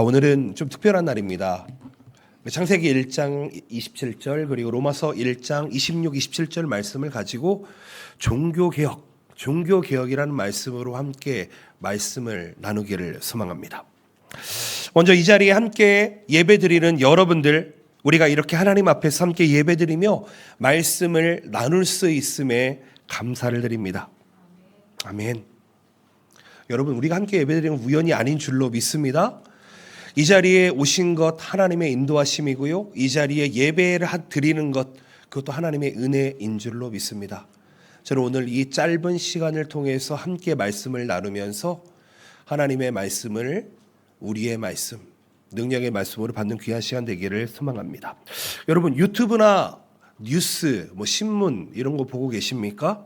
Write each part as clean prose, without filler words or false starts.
오늘은 좀 특별한 날입니다. 창세기 1장 27절 그리고 로마서 1장 26, 27절 말씀을 가지고 종교개혁이라는 말씀으로 함께 말씀을 나누기를 소망합니다. 먼저 이 자리에 함께 예배드리는 여러분들, 우리가 이렇게 하나님 앞에서 함께 예배드리며 말씀을 나눌 수 있음에 감사를 드립니다. 아멘. 여러분, 우리가 함께 예배드리는 우연이 아닌 줄로 믿습니다. 이 자리에 오신 것 하나님의 인도하심이고요, 이 자리에 예배를 드리는 것, 그것도 하나님의 은혜인 줄로 믿습니다. 저는 오늘 이 짧은 시간을 통해서 함께 말씀을 나누면서 하나님의 말씀을 우리의 말씀, 능력의 말씀으로 받는 귀한 시간 되기를 소망합니다. 여러분, 유튜브나 뉴스, 신문 이런 거 보고 계십니까?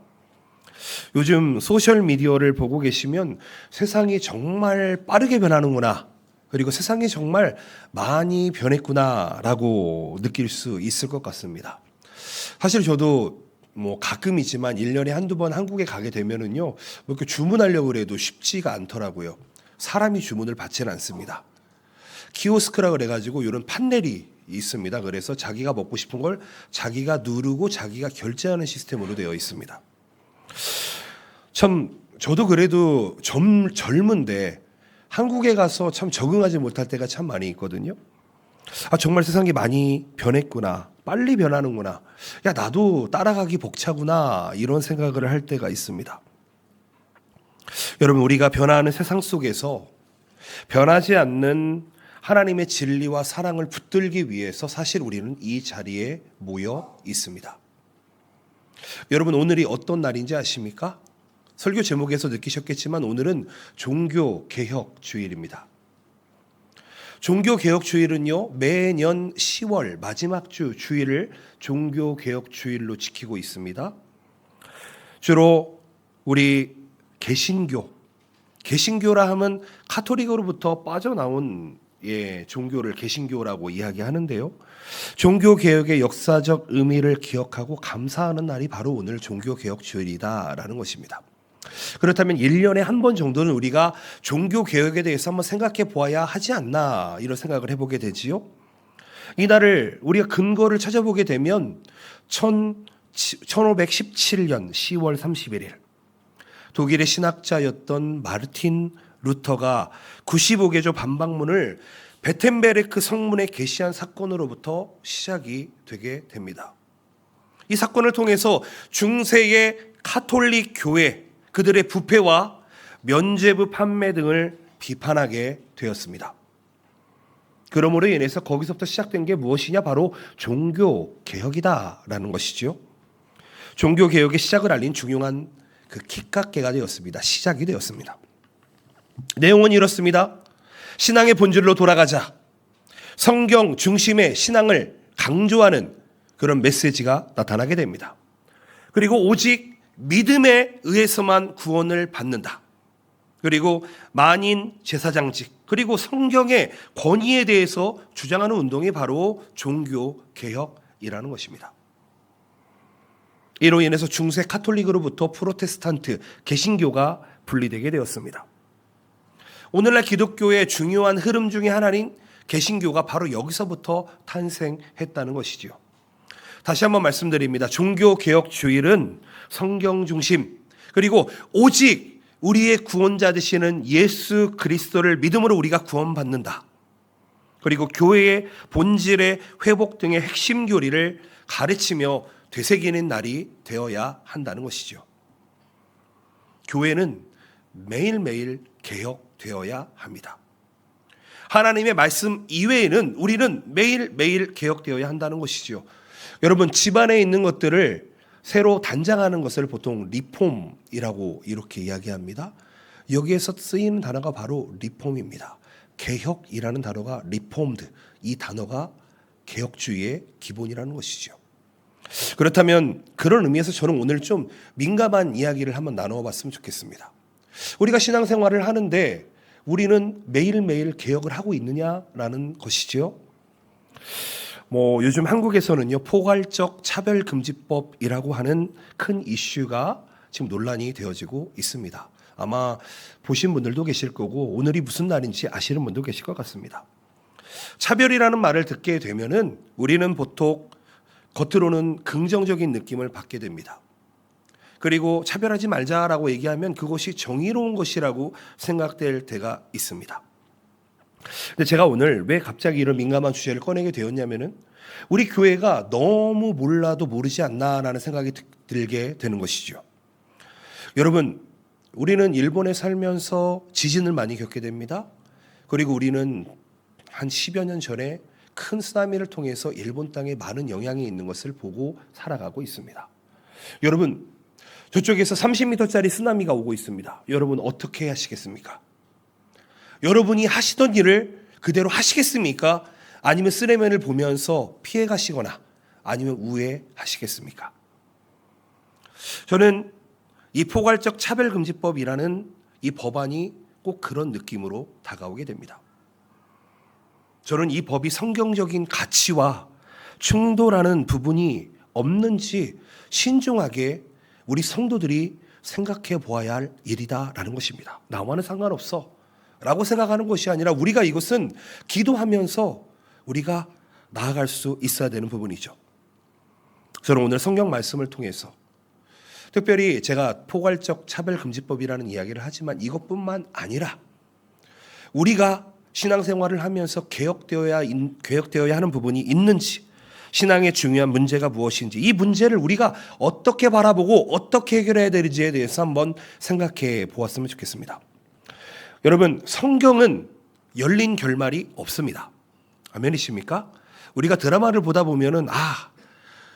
요즘 소셜미디어를 보고 계시면 세상이 정말 빠르게 변하는구나, 그리고 세상이 정말 많이 변했구나라고 느낄 수 있을 것 같습니다. 사실 저도 가끔이지만 1년에 한두 번 한국에 가게 되면은요, 이렇게 주문하려고 해도 쉽지가 않더라고요. 사람이 주문을 받지는 않습니다. 키오스크라 그래가지고 이런 판넬이 있습니다. 그래서 자기가 먹고 싶은 걸 자기가 누르고 자기가 결제하는 시스템으로 되어 있습니다. 참 저도 그래도 젊은데 한국에 가서 참 적응하지 못할 때가 참 많이 있거든요. 정말 세상이 많이 변했구나, 빨리 변하는구나, 나도 따라가기 벅차구나, 이런 생각을 할 때가 있습니다. 여러분, 우리가 변화하는 세상 속에서 변하지 않는 하나님의 진리와 사랑을 붙들기 위해서 사실 우리는 이 자리에 모여 있습니다. 여러분, 오늘이 어떤 날인지 아십니까? 설교 제목에서 느끼셨겠지만 오늘은 종교개혁주일입니다. 종교개혁주일은요, 매년 10월 마지막 주일을 종교개혁주일로 지키고 있습니다. 주로 우리 개신교라 하면 카톨릭으로부터 빠져나온 종교를 개신교라고 이야기하는데요, 종교개혁의 역사적 의미를 기억하고 감사하는 날이 바로 오늘 종교개혁주일이다라는 것입니다. 그렇다면 1년에 한 번 정도는 우리가 종교개혁에 대해서 한번 생각해 보아야 하지 않나, 이런 생각을 해보게 되지요. 이 날을 우리가 근거를 찾아보게 되면 1517년 10월 31일 독일의 신학자였던 마르틴 루터가 95개조 반박문을 베텐베르크 성문에 게시한 사건으로부터 시작이 되게 됩니다. 이 사건을 통해서 중세의 카톨릭 교회, 그들의 부패와 면죄부 판매 등을 비판하게 되었습니다. 그러므로 인해서 거기서부터 시작된 게 무엇이냐, 바로 종교개혁이다라는 것이죠. 종교개혁의 시작을 알린 중요한 그 kit가게가 되었습니다. 시작이 되었습니다. 내용은 이렇습니다. 신앙의 본질로 돌아가자. 성경 중심의 신앙을 강조하는 그런 메시지가 나타나게 됩니다. 그리고 오직 믿음에 의해서만 구원을 받는다. 그리고 만인 제사장직, 그리고 성경의 권위에 대해서 주장하는 운동이 바로 종교개혁이라는 것입니다. 이로 인해서 중세 카톨릭으로부터 프로테스탄트, 개신교가 분리되게 되었습니다. 오늘날 기독교의 중요한 흐름 중에 하나인 개신교가 바로 여기서부터 탄생했다는 것이죠. 다시 한번 말씀드립니다. 종교개혁주일은 성경 중심, 그리고 오직 우리의 구원자 되시는 예수 그리스도를 믿음으로 우리가 구원받는다, 그리고 교회의 본질의 회복 등의 핵심 교리를 가르치며 되새기는 날이 되어야 한다는 것이죠. 교회는 매일매일 개혁되어야 합니다. 하나님의 말씀 이외에는 우리는 매일매일 개혁되어야 한다는 것이죠. 여러분, 집안에 있는 것들을 새로 단장하는 것을 보통 리폼이라고 이렇게 이야기합니다. 여기에서 쓰이는 단어가 바로 리폼입니다. 개혁이라는 단어가 리폼드, 이 단어가 개혁주의의 기본이라는 것이죠. 그렇다면 그런 의미에서 저는 오늘 좀 민감한 이야기를 한번 나누어 봤으면 좋겠습니다. 우리가 신앙생활을 하는데 우리는 매일매일 개혁을 하고 있느냐라는 것이죠. 요즘 한국에서는요, 포괄적 차별금지법이라고 하는 큰 이슈가 지금 논란이 되어지고 있습니다. 아마 보신 분들도 계실 거고 오늘이 무슨 날인지 아시는 분도 계실 것 같습니다. 차별이라는 말을 듣게 되면은 우리는 보통 겉으로는 긍정적인 느낌을 받게 됩니다. 그리고 차별하지 말자라고 얘기하면 그것이 정의로운 것이라고 생각될 때가 있습니다. 근데 제가 오늘 왜 갑자기 이런 민감한 주제를 꺼내게 되었냐면은 우리 교회가 너무 몰라도 모르지 않나라는 생각이 들게 되는 것이죠. 여러분, 우리는 일본에 살면서 지진을 많이 겪게 됩니다. 그리고 우리는 한 10여 년 전에 큰 쓰나미를 통해서 일본 땅에 많은 영향이 있는 것을 보고 살아가고 있습니다. 여러분, 저쪽에서 30m짜리 쓰나미가 오고 있습니다. 여러분 어떻게 하시겠습니까? 여러분이 하시던 일을 그대로 하시겠습니까? 아니면 쓰레기를 보면서 피해 가시거나 아니면 우회하시겠습니까? 저는 이 포괄적 차별금지법이라는 이 법안이 꼭 그런 느낌으로 다가오게 됩니다. 저는 이 법이 성경적인 가치와 충돌하는 부분이 없는지 신중하게 우리 성도들이 생각해 보아야 할 일이다라는 것입니다. 나와는 상관없어 라고 생각하는 것이 아니라 우리가 이것은 기도하면서 우리가 나아갈 수 있어야 되는 부분이죠. 저는 오늘 성경 말씀을 통해서 특별히 제가 포괄적 차별금지법이라는 이야기를 하지만 이것뿐만 아니라 우리가 신앙생활을 하면서 개혁되어야 하는 부분이 있는지, 신앙의 중요한 문제가 무엇인지, 이 문제를 우리가 어떻게 바라보고 어떻게 해결해야 되는지에 대해서 한번 생각해 보았으면 좋겠습니다. 여러분, 성경은 열린 결말이 없습니다. 아멘이십니까? 우리가 드라마를 보다 보면은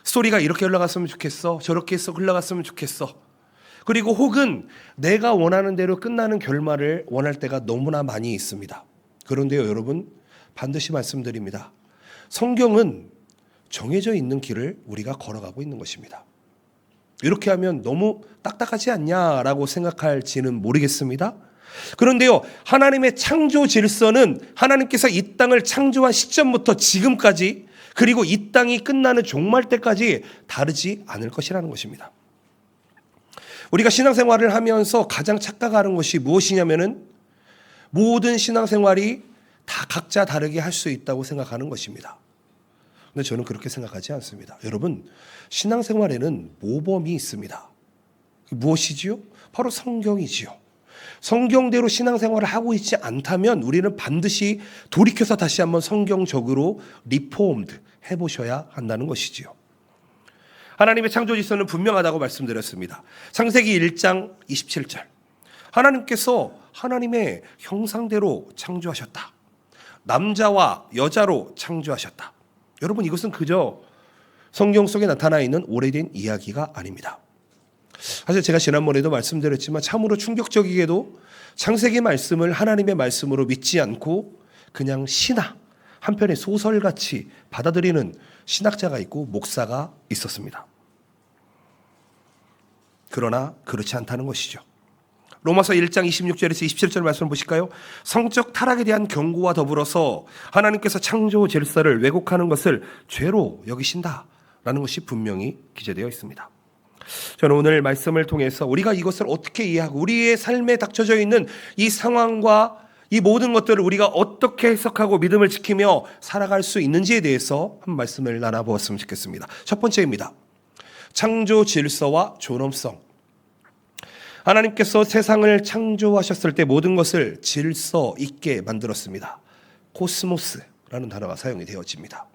스토리가 이렇게 흘러갔으면 좋겠어, 저렇게 해서 흘러갔으면 좋겠어. 그리고 혹은 내가 원하는 대로 끝나는 결말을 원할 때가 너무나 많이 있습니다. 그런데요, 여러분, 반드시 말씀드립니다. 성경은 정해져 있는 길을 우리가 걸어가고 있는 것입니다. 이렇게 하면 너무 딱딱하지 않냐라고 생각할지는 모르겠습니다. 그런데요, 하나님의 창조 질서는 하나님께서 이 땅을 창조한 시점부터 지금까지, 그리고 이 땅이 끝나는 종말 때까지 다르지 않을 것이라는 것입니다. 우리가 신앙생활을 하면서 가장 착각하는 것이 무엇이냐면은 모든 신앙생활이 다 각자 다르게 할 수 있다고 생각하는 것입니다. 근데 저는 그렇게 생각하지 않습니다. 여러분, 신앙생활에는 모범이 있습니다. 무엇이지요? 바로 성경이지요. 성경대로 신앙생활을 하고 있지 않다면 우리는 반드시 돌이켜서 다시 한번 성경적으로 리포음드 해보셔야 한다는 것이지요. 하나님의 창조 질서는 분명하다고 말씀드렸습니다. 창세기 1장 27절. 하나님께서 하나님의 형상대로 창조하셨다. 남자와 여자로 창조하셨다. 여러분, 이것은 그저 성경 속에 나타나 있는 오래된 이야기가 아닙니다. 사실 제가 지난번에도 말씀드렸지만 참으로 충격적이게도 창세기 말씀을 하나님의 말씀으로 믿지 않고 그냥 신화, 한편의 소설같이 받아들이는 신학자가 있고 목사가 있었습니다. 그러나 그렇지 않다는 것이죠. 로마서 1장 26절에서 27절 말씀을 보실까요? 성적 타락에 대한 경고와 더불어서 하나님께서 창조 질서를 왜곡하는 것을 죄로 여기신다라는 것이 분명히 기재되어 있습니다. 저는 오늘 말씀을 통해서 우리가 이것을 어떻게 이해하고 우리의 삶에 닥쳐져 있는 이 상황과 이 모든 것들을 우리가 어떻게 해석하고 믿음을 지키며 살아갈 수 있는지에 대해서 한 말씀을 나눠보았으면 좋겠습니다. 첫 번째입니다. 창조 질서와 존엄성. 하나님께서 세상을 창조하셨을 때 모든 것을 질서 있게 만들었습니다. 코스모스라는 단어가 사용이 되어집니다.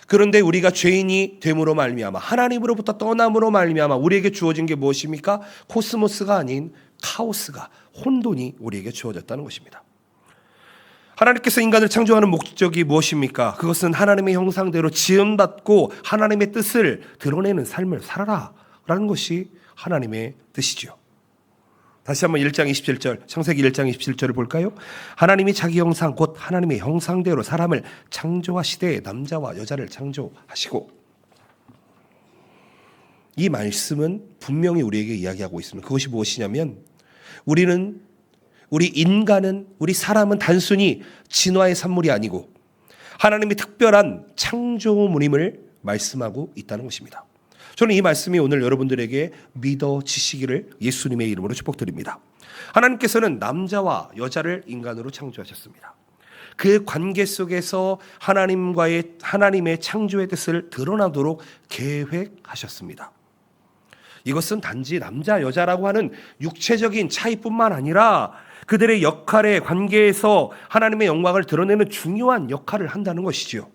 그런데 우리가 죄인이 됨으로 말미암아 하나님으로부터 떠남으로 말미암아 우리에게 주어진 게 무엇입니까? 코스모스가 아닌 카오스가, 혼돈이 우리에게 주어졌다는 것입니다. 하나님께서 인간을 창조하는 목적이 무엇입니까? 그것은 하나님의 형상대로 지음받고 하나님의 뜻을 드러내는 삶을 살아라 라는 것이 하나님의 뜻이죠. 다시 한번 1장 27절, 창세기 1장 27절을 볼까요? 하나님이 자기 형상 곧 하나님의 형상대로 사람을 창조하시되 남자와 여자를 창조하시고. 이 말씀은 분명히 우리에게 이야기하고 있습니다. 그것이 무엇이냐면 우리 인간은, 우리 사람은 단순히 진화의 산물이 아니고 하나님의 특별한 창조물임을 말씀하고 있다는 것입니다. 저는 이 말씀이 오늘 여러분들에게 믿어지시기를 예수님의 이름으로 축복드립니다. 하나님께서는 남자와 여자를 인간으로 창조하셨습니다. 그 관계 속에서 하나님의 창조의 뜻을 드러나도록 계획하셨습니다. 이것은 단지 남자 여자라고 하는 육체적인 차이뿐만 아니라 그들의 역할의 관계에서 하나님의 영광을 드러내는 중요한 역할을 한다는 것이지요.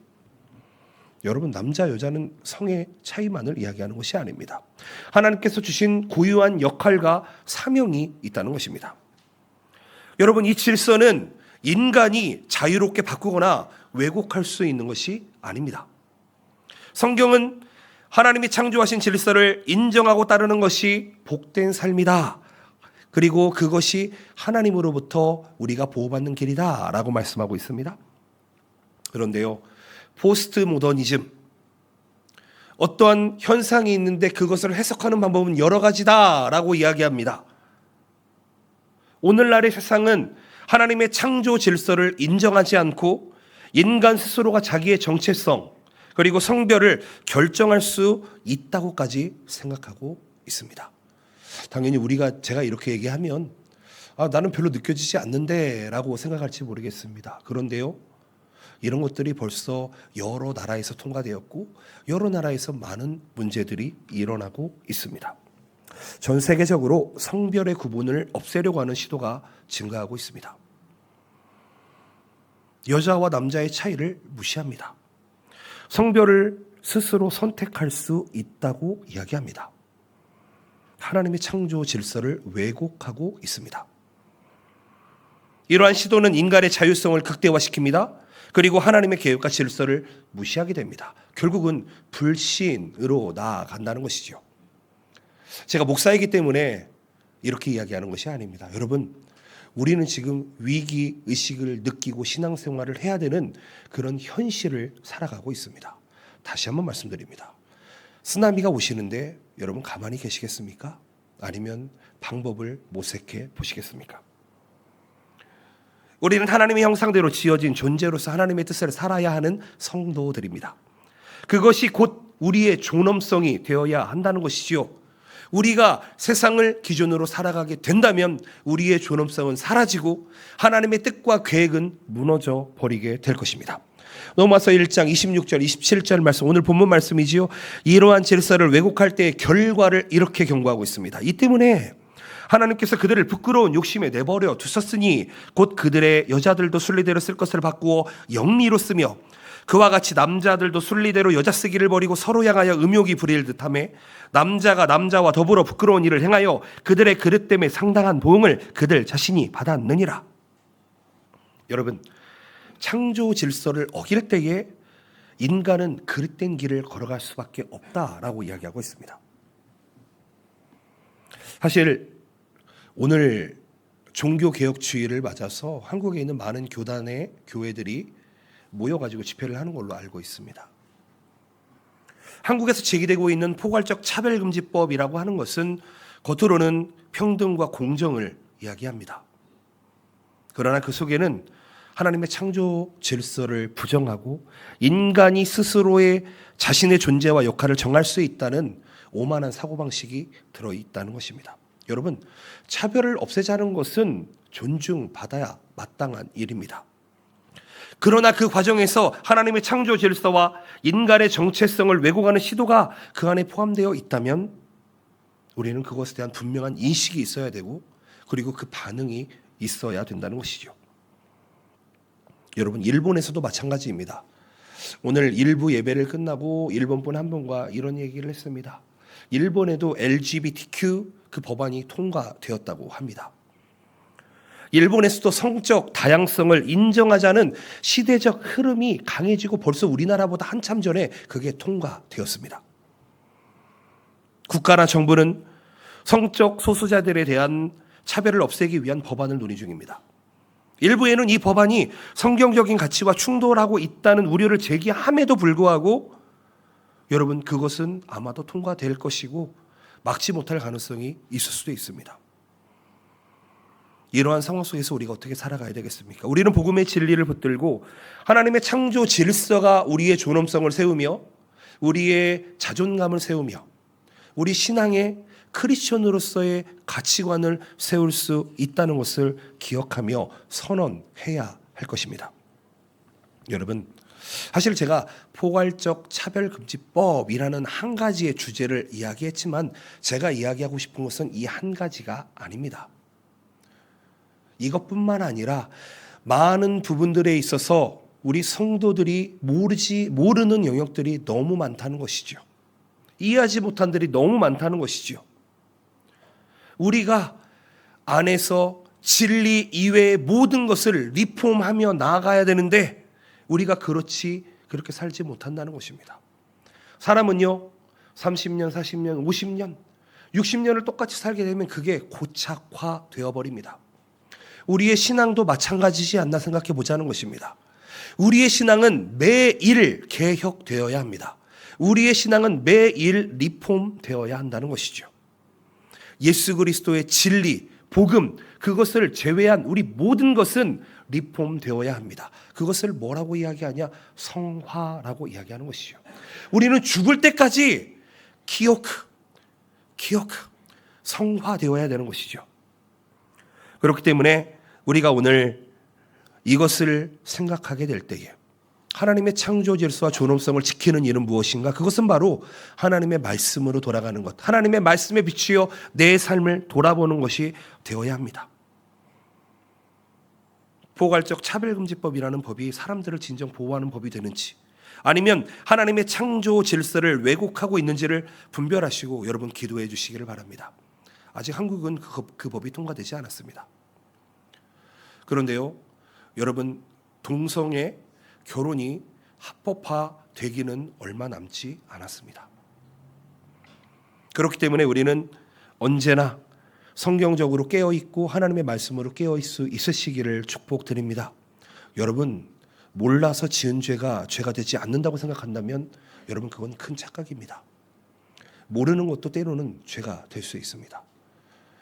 여러분, 남자 여자는 성의 차이만을 이야기하는 것이 아닙니다. 하나님께서 주신 고유한 역할과 사명이 있다는 것입니다. 여러분, 이 질서는 인간이 자유롭게 바꾸거나 왜곡할 수 있는 것이 아닙니다. 성경은 하나님이 창조하신 질서를 인정하고 따르는 것이 복된 삶이다. 그리고 그것이 하나님으로부터 우리가 보호받는 길이다 라고 말씀하고 있습니다. 그런데요, 포스트 모더니즘, 어떠한 현상이 있는데 그것을 해석하는 방법은 여러 가지다 라고 이야기합니다. 오늘날의 세상은 하나님의 창조 질서를 인정하지 않고 인간 스스로가 자기의 정체성 그리고 성별을 결정할 수 있다고까지 생각하고 있습니다. 당연히 제가 이렇게 얘기하면 나는 별로 느껴지지 않는데 라고 생각할지 모르겠습니다. 그런데요, 이런 것들이 벌써 여러 나라에서 통과되었고 여러 나라에서 많은 문제들이 일어나고 있습니다. 전 세계적으로 성별의 구분을 없애려고 하는 시도가 증가하고 있습니다. 여자와 남자의 차이를 무시합니다. 성별을 스스로 선택할 수 있다고 이야기합니다. 하나님의 창조 질서를 왜곡하고 있습니다. 이러한 시도는 인간의 자유성을 극대화시킵니다. 그리고 하나님의 계획과 질서를 무시하게 됩니다. 결국은 불신으로 나아간다는 것이죠. 제가 목사이기 때문에 이렇게 이야기하는 것이 아닙니다. 여러분, 우리는 지금 위기 의식을 느끼고 신앙생활을 해야 되는 그런 현실을 살아가고 있습니다. 다시 한번 말씀드립니다. 쓰나미가 오시는데 여러분 가만히 계시겠습니까? 아니면 방법을 모색해 보시겠습니까? 우리는 하나님의 형상대로 지어진 존재로서 하나님의 뜻을 살아야 하는 성도들입니다. 그것이 곧 우리의 존엄성이 되어야 한다는 것이지요. 우리가 세상을 기준으로 살아가게 된다면 우리의 존엄성은 사라지고 하나님의 뜻과 계획은 무너져 버리게 될 것입니다. 로마서 1장 26절 27절 말씀, 오늘 본문 말씀이지요. 이러한 질서를 왜곡할 때의 결과를 이렇게 경고하고 있습니다. 이 때문에 하나님께서 그들을 부끄러운 욕심에 내버려 두셨으니 곧 그들의 여자들도 순리대로 쓸 것을 바꾸어 영리로 쓰며 그와 같이 남자들도 순리대로 여자 쓰기를 버리고 서로 향하여 음욕이 부릴 듯하며 남자가 남자와 더불어 부끄러운 일을 행하여 그들의 그릇 때문에 상당한 보응을 그들 자신이 받았느니라. 여러분, 창조 질서를 어길 때에 인간은 그릇된 길을 걸어갈 수밖에 없다라고 이야기하고 있습니다. 사실 오늘 종교개혁주의를 맞아서 한국에 있는 많은 교단의 교회들이 모여가지고 집회를 하는 걸로 알고 있습니다. 한국에서 제기되고 있는 포괄적 차별금지법이라고 하는 것은 겉으로는 평등과 공정을 이야기합니다. 그러나 그 속에는 하나님의 창조 질서를 부정하고 인간이 스스로의 자신의 존재와 역할을 정할 수 있다는 오만한 사고방식이 들어있다는 것입니다. 여러분, 차별을 없애자는 것은 존중받아야 마땅한 일입니다. 그러나 그 과정에서 하나님의 창조 질서와 인간의 정체성을 왜곡하는 시도가 그 안에 포함되어 있다면 우리는 그것에 대한 분명한 인식이 있어야 되고 그리고 그 반응이 있어야 된다는 것이죠. 여러분, 일본에서도 마찬가지입니다. 오늘 일부 예배를 끝나고 일본 분 한 분과 이런 얘기를 했습니다. 일본에도 LGBTQ 그 법안이 통과되었다고 합니다. 일본에서도 성적 다양성을 인정하자는 시대적 흐름이 강해지고 벌써 우리나라보다 한참 전에 그게 통과되었습니다. 국가나 정부는 성적 소수자들에 대한 차별을 없애기 위한 법안을 논의 중입니다. 일부에는 이 법안이 성경적인 가치와 충돌하고 있다는 우려를 제기함에도 불구하고 여러분, 그것은 아마도 통과될 것이고 막지 못할 가능성이 있을 수도 있습니다. 이러한 상황 속에서 우리가 어떻게 살아가야 되겠습니까? 우리는 복음의 진리를 붙들고 하나님의 창조 질서가 우리의 존엄성을 세우며 우리의 자존감을 세우며 우리 신앙의 크리스천으로서의 가치관을 세울 수 있다는 것을 기억하며 선언해야 할 것입니다. 여러분, 사실 제가 포괄적 차별금지법이라는 한 가지의 주제를 이야기했지만 제가 이야기하고 싶은 것은 이 한 가지가 아닙니다. 이것뿐만 아니라 많은 부분들에 있어서 우리 성도들이 모르는 영역들이 너무 많다는 것이죠. 이해하지 못한 들이 너무 많다는 것이죠. 우리가 안에서 진리 이외의 모든 것을 리폼하며 나아가야 되는데 우리가 그렇게 살지 못한다는 것입니다. 사람은요 30년, 40년, 50년, 60년을 똑같이 살게 되면 그게 고착화되어 버립니다. 우리의 신앙도 마찬가지지 않나 생각해 보자는 것입니다. 우리의 신앙은 매일 개혁되어야 합니다. 우리의 신앙은 매일 리폼되어야 한다는 것이죠. 예수 그리스도의 진리, 복음, 그것을 제외한 우리 모든 것은 리폼되어야 합니다. 그것을 뭐라고 이야기하냐? 성화라고 이야기하는 것이죠. 우리는 죽을 때까지 기어크, 성화되어야 되는 것이죠. 그렇기 때문에 우리가 오늘 이것을 생각하게 될 때에 하나님의 창조 질서와 존엄성을 지키는 일은 무엇인가? 그것은 바로 하나님의 말씀으로 돌아가는 것, 하나님의 말씀에 비추어 내 삶을 돌아보는 것이 되어야 합니다. 포괄적 차별금지법이라는 법이 사람들을 진정 보호하는 법이 되는지, 아니면 하나님의 창조 질서를 왜곡하고 있는지를 분별하시고 여러분 기도해 주시기를 바랍니다. 아직 한국은 그 법이 통과되지 않았습니다. 그런데요, 여러분, 동성애 결혼이 합법화되기는 얼마 남지 않았습니다. 그렇기 때문에 우리는 언제나 성경적으로 깨어있고 하나님의 말씀으로 깨어있을 수 있으시기를 축복드립니다. 여러분, 몰라서 지은 죄가 되지 않는다고 생각한다면 여러분 그건 큰 착각입니다. 모르는 것도 때로는 죄가 될 수 있습니다.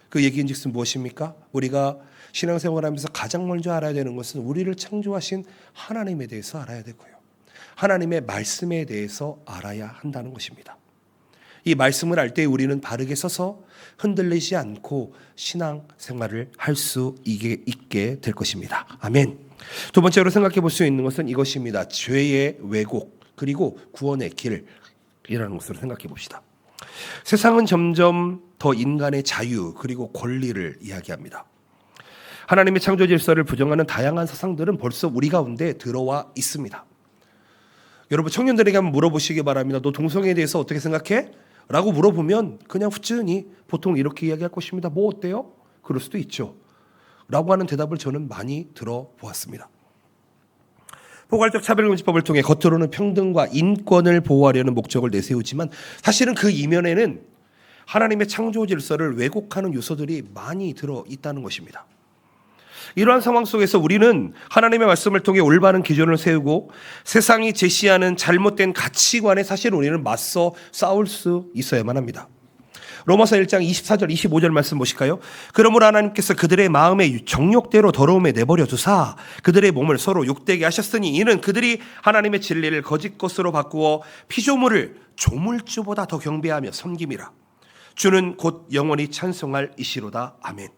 그 얘기인즉슨 무엇입니까? 우리가 신앙생활하면서 가장 먼저 알아야 되는 것은 우리를 창조하신 하나님에 대해서 알아야 되고요, 하나님의 말씀에 대해서 알아야 한다는 것입니다. 이 말씀을 알 때 우리는 바르게 서서 흔들리지 않고 신앙생활을 할 수 있게 될 것입니다. 아멘. 두 번째로 생각해 볼 수 있는 것은 이것입니다. 죄의 왜곡 그리고 구원의 길이라는 것으로 생각해 봅시다. 세상은 점점 더 인간의 자유 그리고 권리를 이야기합니다. 하나님의 창조 질서를 부정하는 다양한 사상들은 벌써 우리 가운데 들어와 있습니다. 여러분, 청년들에게 한번 물어보시기 바랍니다. 너 동성애에 대해서 어떻게 생각해? 라고 물어보면 그냥 후끈히 보통 이렇게 이야기할 것입니다. 뭐 어때요? 그럴 수도 있죠. 라고 하는 대답을 저는 많이 들어보았습니다. 포괄적 차별금지법을 통해 겉으로는 평등과 인권을 보호하려는 목적을 내세우지만 사실은 그 이면에는 하나님의 창조 질서를 왜곡하는 요소들이 많이 들어있다는 것입니다. 이러한 상황 속에서 우리는 하나님의 말씀을 통해 올바른 기준을 세우고 세상이 제시하는 잘못된 가치관에 사실 우리는 맞서 싸울 수 있어야만 합니다. 로마서 1장 24절 25절 말씀 보실까요? 그러므로 하나님께서 그들의 마음의 정욕대로 더러움에 내버려 두사 그들의 몸을 서로 욕되게 하셨으니 이는 그들이 하나님의 진리를 거짓 것으로 바꾸어 피조물을 조물주보다 더 경배하며 섬김이라. 주는 곧 영원히 찬송할 이시로다. 아멘.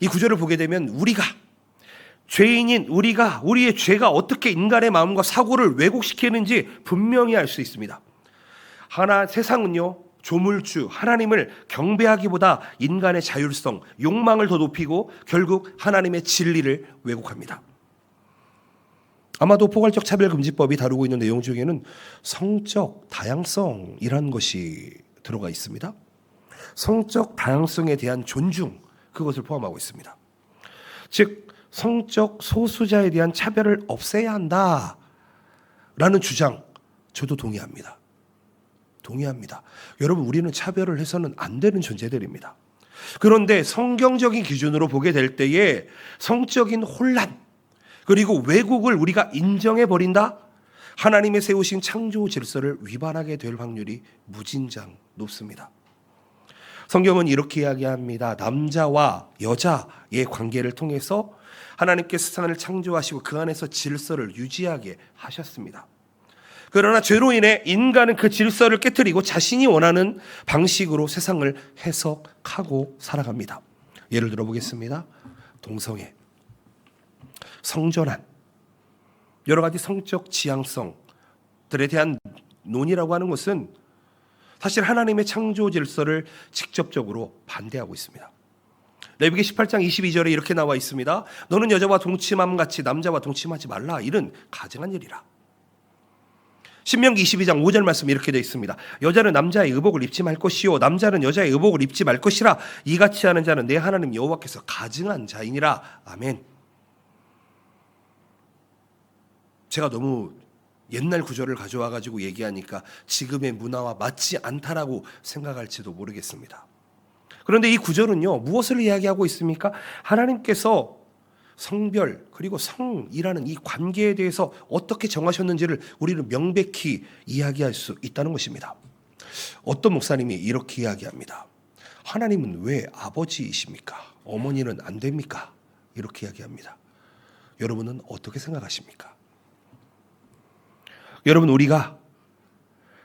이 구절을 보게 되면 우리가 죄인인 우리의 죄가 어떻게 인간의 마음과 사고를 왜곡시키는지 분명히 알 수 있습니다. 세상은요, 조물주 하나님을 경배하기보다 인간의 자율성, 욕망을 더 높이고 결국 하나님의 진리를 왜곡합니다. 아마도 포괄적 차별금지법이 다루고 있는 내용 중에는 성적 다양성이라는 것이 들어가 있습니다. 성적 다양성에 대한 존중, 그것을 포함하고 있습니다. 즉 성적 소수자에 대한 차별을 없애야 한다라는 주장, 저도 동의합니다. 여러분, 우리는 차별을 해서는 안 되는 존재들입니다. 그런데 성경적인 기준으로 보게 될 때에 성적인 혼란 그리고 왜곡을 우리가 인정해 버린다? 하나님의 세우신 창조 질서를 위반하게 될 확률이 무진장 높습니다. 성경은 이렇게 이야기합니다. 남자와 여자의 관계를 통해서 하나님께서 세상을 창조하시고 그 안에서 질서를 유지하게 하셨습니다. 그러나 죄로 인해 인간은 그 질서를 깨뜨리고 자신이 원하는 방식으로 세상을 해석하고 살아갑니다. 예를 들어 보겠습니다. 동성애, 성전환, 여러 가지 성적 지향성들에 대한 논의라고 하는 것은 사실 하나님의 창조 질서를 직접적으로 반대하고 있습니다. 레위기 18장 22절에 이렇게 나와 있습니다. 너는 여자와 동침함 같이 남자와 동침하지 말라. 이는 가증한 일이라. 신명기 22장 5절 말씀 이렇게 되어 있습니다. 여자는 남자의 의복을 입지 말 것이요 남자는 여자의 의복을 입지 말 것이라. 이같이 하는 자는 내 하나님 여호와께서 가증한 자이니라. 아멘. 제가 너무 옛날 구절을 가져와 가지고 얘기하니까 지금의 문화와 맞지 않다라고 생각할지도 모르겠습니다. 그런데 이 구절은요, 무엇을 이야기하고 있습니까? 하나님께서 성별 그리고 성이라는 이 관계에 대해서 어떻게 정하셨는지를 우리는 명백히 이야기할 수 있다는 것입니다. 어떤 목사님이 이렇게 이야기합니다. 하나님은 왜 아버지이십니까? 어머니는 안 됩니까? 이렇게 이야기합니다. 여러분은 어떻게 생각하십니까? 여러분, 우리가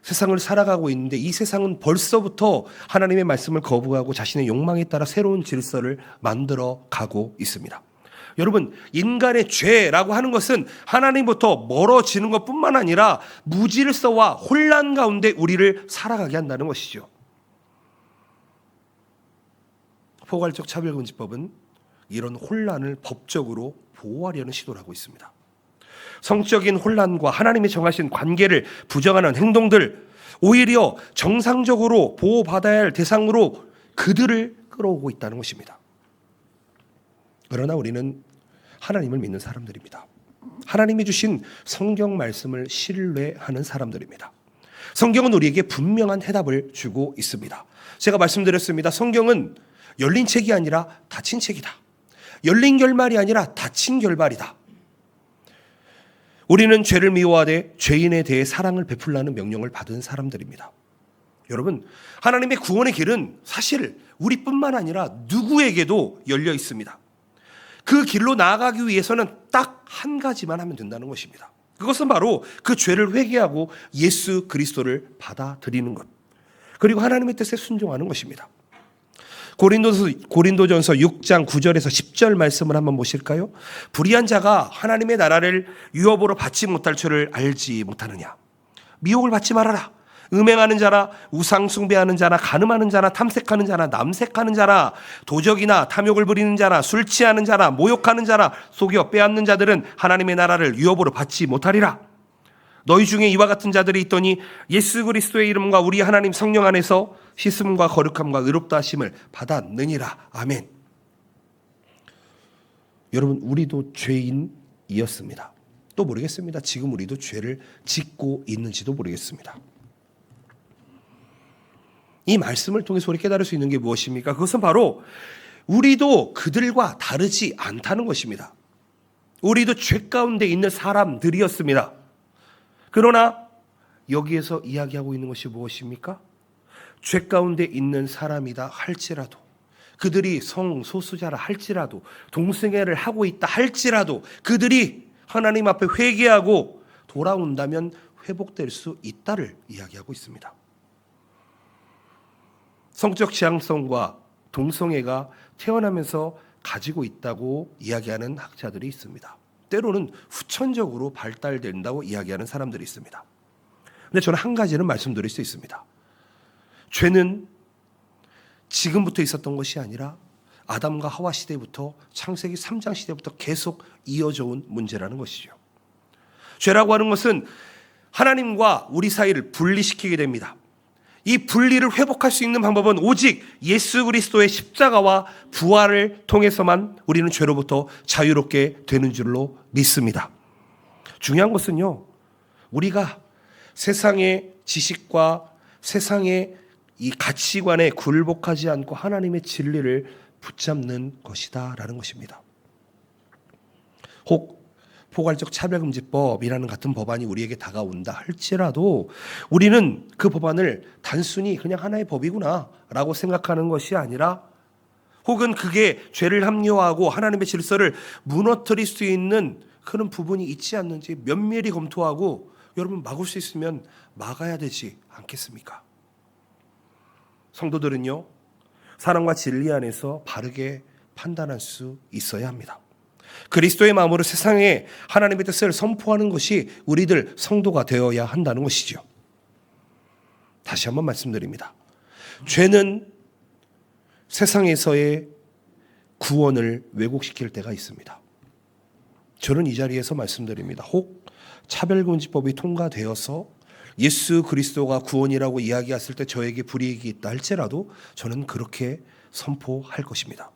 세상을 살아가고 있는데 이 세상은 벌써부터 하나님의 말씀을 거부하고 자신의 욕망에 따라 새로운 질서를 만들어 가고 있습니다. 여러분, 인간의 죄라고 하는 것은 하나님부터 멀어지는 것뿐만 아니라 무질서와 혼란 가운데 우리를 살아가게 한다는 것이죠. 포괄적 차별금지법은 이런 혼란을 법적으로 보호하려는 시도를 하고 있습니다. 성적인 혼란과 하나님이 정하신 관계를 부정하는 행동들, 오히려 정상적으로 보호받아야 할 대상으로 그들을 끌어오고 있다는 것입니다. 그러나 우리는 하나님을 믿는 사람들입니다. 하나님이 주신 성경 말씀을 신뢰하는 사람들입니다. 성경은 우리에게 분명한 해답을 주고 있습니다. 제가 말씀드렸습니다. 성경은 열린 책이 아니라 닫힌 책이다. 열린 결말이 아니라 닫힌 결말이다. 우리는 죄를 미워하되 죄인에 대해 사랑을 베풀라는 명령을 받은 사람들입니다. 여러분, 하나님의 구원의 길은 사실 우리뿐만 아니라 누구에게도 열려 있습니다. 그 길로 나아가기 위해서는 딱 한 가지만 하면 된다는 것입니다. 그것은 바로 그 죄를 회개하고 예수 그리스도를 받아들이는 것, 그리고 하나님의 뜻에 순종하는 것입니다. 고린도전서 6장 9절에서 10절 말씀을 한번 보실까요? 불의한 자가 하나님의 나라를 유업으로 받지 못할 줄을 알지 못하느냐. 미혹을 받지 말아라. 음행하는 자나 우상 숭배하는 자나 간음하는 자나 탐색하는 자나 남색하는 자나 도적이나 탐욕을 부리는 자나 술 취하는 자나 모욕하는 자나 속여 빼앗는 자들은 하나님의 나라를 유업으로 받지 못하리라. 너희 중에 이와 같은 자들이 있더니 예수 그리스도의 이름과 우리 하나님 성령 안에서 씻음과 거룩함과 의롭다 하심을 받았느니라. 아멘. 여러분, 우리도 죄인이었습니다. 또 모르겠습니다. 지금 우리도 죄를 짓고 있는지도 모르겠습니다. 이 말씀을 통해서 우리 깨달을 수 있는 게 무엇입니까? 그것은 바로 우리도 그들과 다르지 않다는 것입니다. 우리도 죄 가운데 있는 사람들이었습니다. 그러나 여기에서 이야기하고 있는 것이 무엇입니까? 죄 가운데 있는 사람이다 할지라도, 그들이 성소수자라 할지라도, 동성애를 하고 있다 할지라도 그들이 하나님 앞에 회개하고 돌아온다면 회복될 수 있다를 이야기하고 있습니다. 성적 지향성과 동성애가 태어나면서 가지고 있다고 이야기하는 학자들이 있습니다. 때로는 후천적으로 발달된다고 이야기하는 사람들이 있습니다. 근데 저는 한 가지는 말씀드릴 수 있습니다. 죄는 지금부터 있었던 것이 아니라 아담과 하와 시대부터 창세기 3장 시대부터 계속 이어져 온 문제라는 것이죠. 죄라고 하는 것은 하나님과 우리 사이를 분리시키게 됩니다. 이 분리를 회복할 수 있는 방법은 오직 예수 그리스도의 십자가와 부활을 통해서만 우리는 죄로부터 자유롭게 되는 줄로 믿습니다. 중요한 것은요, 우리가 세상의 지식과 세상의 이 가치관에 굴복하지 않고 하나님의 진리를 붙잡는 것이다라는 것입니다. 혹 포괄적 차별금지법이라는 같은 법안이 우리에게 다가온다 할지라도 우리는 그 법안을 단순히 그냥 하나의 법이구나라고 생각하는 것이 아니라, 혹은 그게 죄를 합리화하고 하나님의 질서를 무너뜨릴 수 있는 그런 부분이 있지 않는지 면밀히 검토하고 여러분, 막을 수 있으면 막아야 되지 않겠습니까? 성도들은요, 사랑과 진리 안에서 바르게 판단할 수 있어야 합니다. 그리스도의 마음으로 세상에 하나님의 뜻을 선포하는 것이 우리들 성도가 되어야 한다는 것이죠. 다시 한번 말씀드립니다. 죄는 세상에서의 구원을 왜곡시킬 때가 있습니다. 저는 이 자리에서 말씀드립니다. 혹 차별금지법이 통과되어서 예수 그리스도가 구원이라고 이야기했을 때 저에게 불이익이 있다 할지라도 저는 그렇게 선포할 것입니다.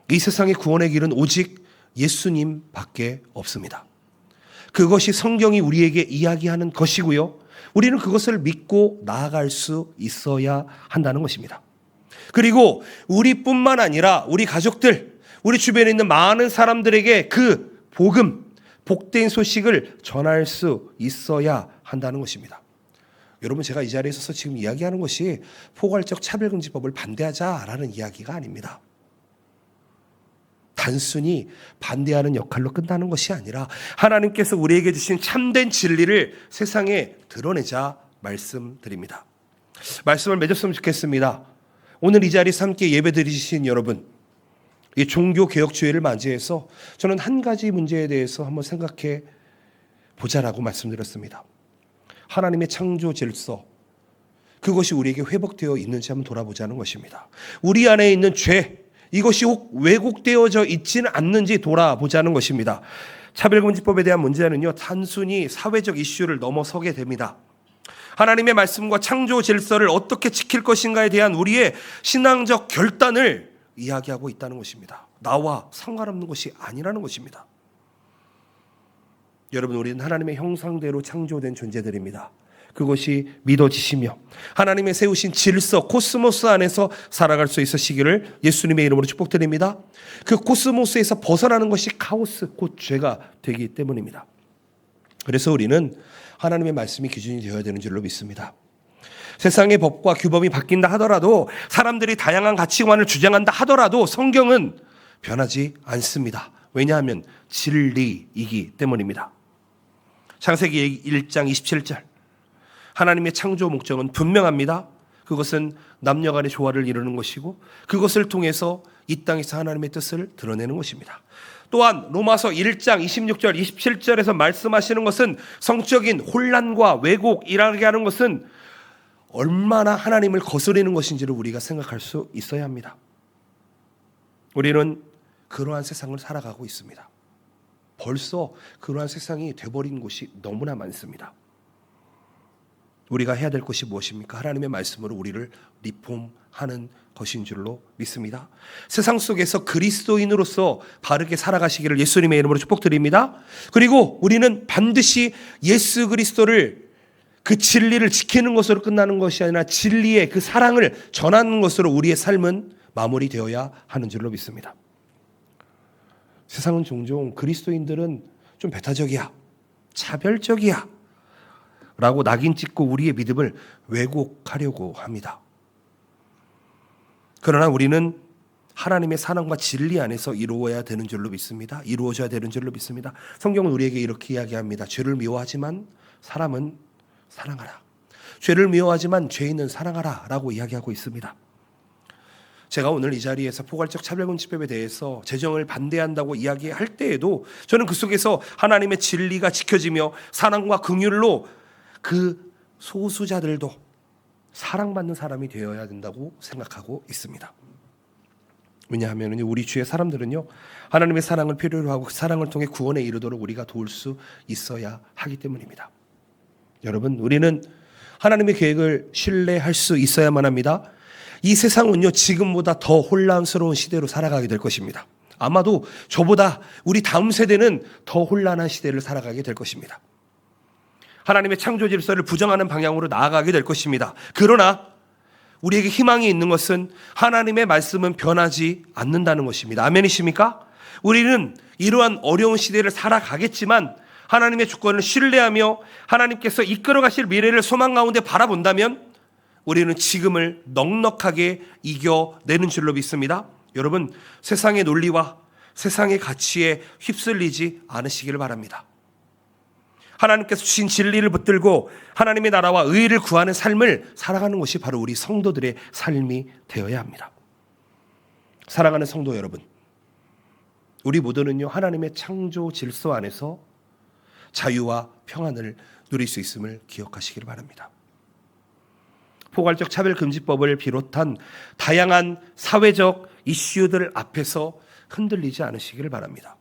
이 세상의 구원의 길은 오직 예수님밖에 없습니다. 그것이 성경이 우리에게 이야기하는 것이고요. 우리는 그것을 믿고 나아갈 수 있어야 한다는 것입니다. 그리고 우리뿐만 아니라 우리 가족들, 우리 주변에 있는 많은 사람들에게 그 복음, 복된 소식을 전할 수 있어야 한다는 것입니다. 여러분, 제가 이 자리에 서서 지금 이야기하는 것이 포괄적 차별금지법을 반대하자라는 이야기가 아닙니다. 단순히 반대하는 역할로 끝나는 것이 아니라 하나님께서 우리에게 주신 참된 진리를 세상에 드러내자 말씀드립니다. 말씀을 맺었으면 좋겠습니다. 오늘 이 자리에서 함께 예배드리신 여러분, 이 종교개혁주의를 맞이해서 저는 한 가지 문제에 대해서 한번 생각해 보자라고 말씀드렸습니다. 하나님의 창조 질서, 그것이 우리에게 회복되어 있는지 한번 돌아보자는 것입니다. 우리 안에 있는 죄, 이것이 혹 왜곡되어져 있지는 않는지 돌아보자는 것입니다. 차별금지법에 대한 문제는요, 단순히 사회적 이슈를 넘어서게 됩니다. 하나님의 말씀과 창조 질서를 어떻게 지킬 것인가에 대한 우리의 신앙적 결단을 이야기하고 있다는 것입니다. 나와 상관없는 것이 아니라는 것입니다. 여러분, 우리는 하나님의 형상대로 창조된 존재들입니다. 그것이 믿어지시며 하나님의 세우신 질서, 코스모스 안에서 살아갈 수 있으시기를 예수님의 이름으로 축복드립니다. 그 코스모스에서 벗어나는 것이 카오스, 곧 죄가 되기 때문입니다. 그래서 우리는 하나님의 말씀이 기준이 되어야 되는 줄로 믿습니다. 세상의 법과 규범이 바뀐다 하더라도, 사람들이 다양한 가치관을 주장한다 하더라도 성경은 변하지 않습니다. 왜냐하면 진리이기 때문입니다. 창세기 1장 27절, 하나님의 창조 목적은 분명합니다. 그것은 남녀 간의 조화를 이루는 것이고 그것을 통해서 이 땅에서 하나님의 뜻을 드러내는 것입니다. 또한 로마서 1장 26절 27절에서 말씀하시는 것은 성적인 혼란과 왜곡이라게 하는 것은 얼마나 하나님을 거스르는 것인지를 우리가 생각할 수 있어야 합니다. 우리는 그러한 세상을 살아가고 있습니다. 벌써 그러한 세상이 돼버린 곳이 너무나 많습니다. 우리가 해야 될 것이 무엇입니까? 하나님의 말씀으로 우리를 리폼하는 것인 줄로 믿습니다. 세상 속에서 그리스도인으로서 바르게 살아가시기를 예수님의 이름으로 축복드립니다. 그리고 우리는 반드시 예수 그리스도를, 그 진리를 지키는 것으로 끝나는 것이 아니라 진리의 그 사랑을 전하는 것으로 우리의 삶은 마무리되어야 하는 줄로 믿습니다. 세상은 종종 그리스도인들은 좀 배타적이야, 차별적이야 라고 낙인 찍고 우리의 믿음을 왜곡하려고 합니다. 그러나 우리는 하나님의 사랑과 진리 안에서 이루어야 되는 줄로 믿습니다. 이루어져야 되는 줄로 믿습니다. 성경은 우리에게 이렇게 이야기합니다. 죄를 미워하지만 사람은 사랑하라. 죄를 미워하지만 죄인은 사랑하라 라고 이야기하고 있습니다. 제가 오늘 이 자리에서 포괄적 차별금지법에 대해서 제정을 반대한다고 이야기할 때에도 저는 그 속에서 하나님의 진리가 지켜지며 사랑과 긍휼로 그 소수자들도 사랑받는 사람이 되어야 된다고 생각하고 있습니다. 왜냐하면 우리 주의 사람들은요, 하나님의 사랑을 필요로 하고 그 사랑을 통해 구원에 이르도록 우리가 도울 수 있어야 하기 때문입니다. 여러분, 우리는 하나님의 계획을 신뢰할 수 있어야만 합니다. 이 세상은요, 지금보다 더 혼란스러운 시대로 살아가게 될 것입니다. 아마도 저보다 우리 다음 세대는 더 혼란한 시대를 살아가게 될 것입니다. 하나님의 창조 질서를 부정하는 방향으로 나아가게 될 것입니다. 그러나 우리에게 희망이 있는 것은 하나님의 말씀은 변하지 않는다는 것입니다. 아멘이십니까? 우리는 이러한 어려운 시대를 살아가겠지만 하나님의 주권을 신뢰하며 하나님께서 이끌어 가실 미래를 소망 가운데 바라본다면 우리는 지금을 넉넉하게 이겨내는 줄로 믿습니다. 여러분, 세상의 논리와 세상의 가치에 휩쓸리지 않으시기를 바랍니다. 하나님께서 주신 진리를 붙들고 하나님의 나라와 의를 구하는 삶을 살아가는 것이 바로 우리 성도들의 삶이 되어야 합니다. 사랑하는 성도 여러분, 우리 모두는요 하나님의 창조 질서 안에서 자유와 평안을 누릴 수 있음을 기억하시기를 바랍니다. 포괄적 차별금지법을 비롯한 다양한 사회적 이슈들 앞에서 흔들리지 않으시기를 바랍니다.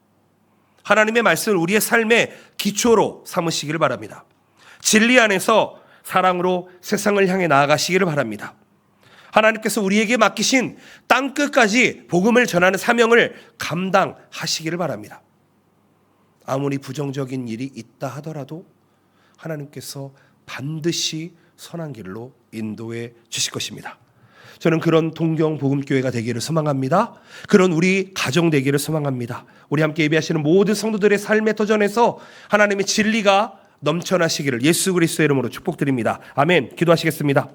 하나님의 말씀을 우리의 삶의 기초로 삼으시기를 바랍니다. 진리 안에서 사랑으로 세상을 향해 나아가시기를 바랍니다. 하나님께서 우리에게 맡기신 땅끝까지 복음을 전하는 사명을 감당하시기를 바랍니다. 아무리 부정적인 일이 있다 하더라도 하나님께서 반드시 선한 길로 인도해 주실 것입니다. 저는 그런 동경복음교회가 되기를 소망합니다. 그런 우리 가정 되기를 소망합니다. 우리 함께 예배하시는 모든 성도들의 삶의 도전에서 하나님의 진리가 넘쳐나시기를 예수 그리스도의 이름으로 축복드립니다. 아멘. 기도하시겠습니다.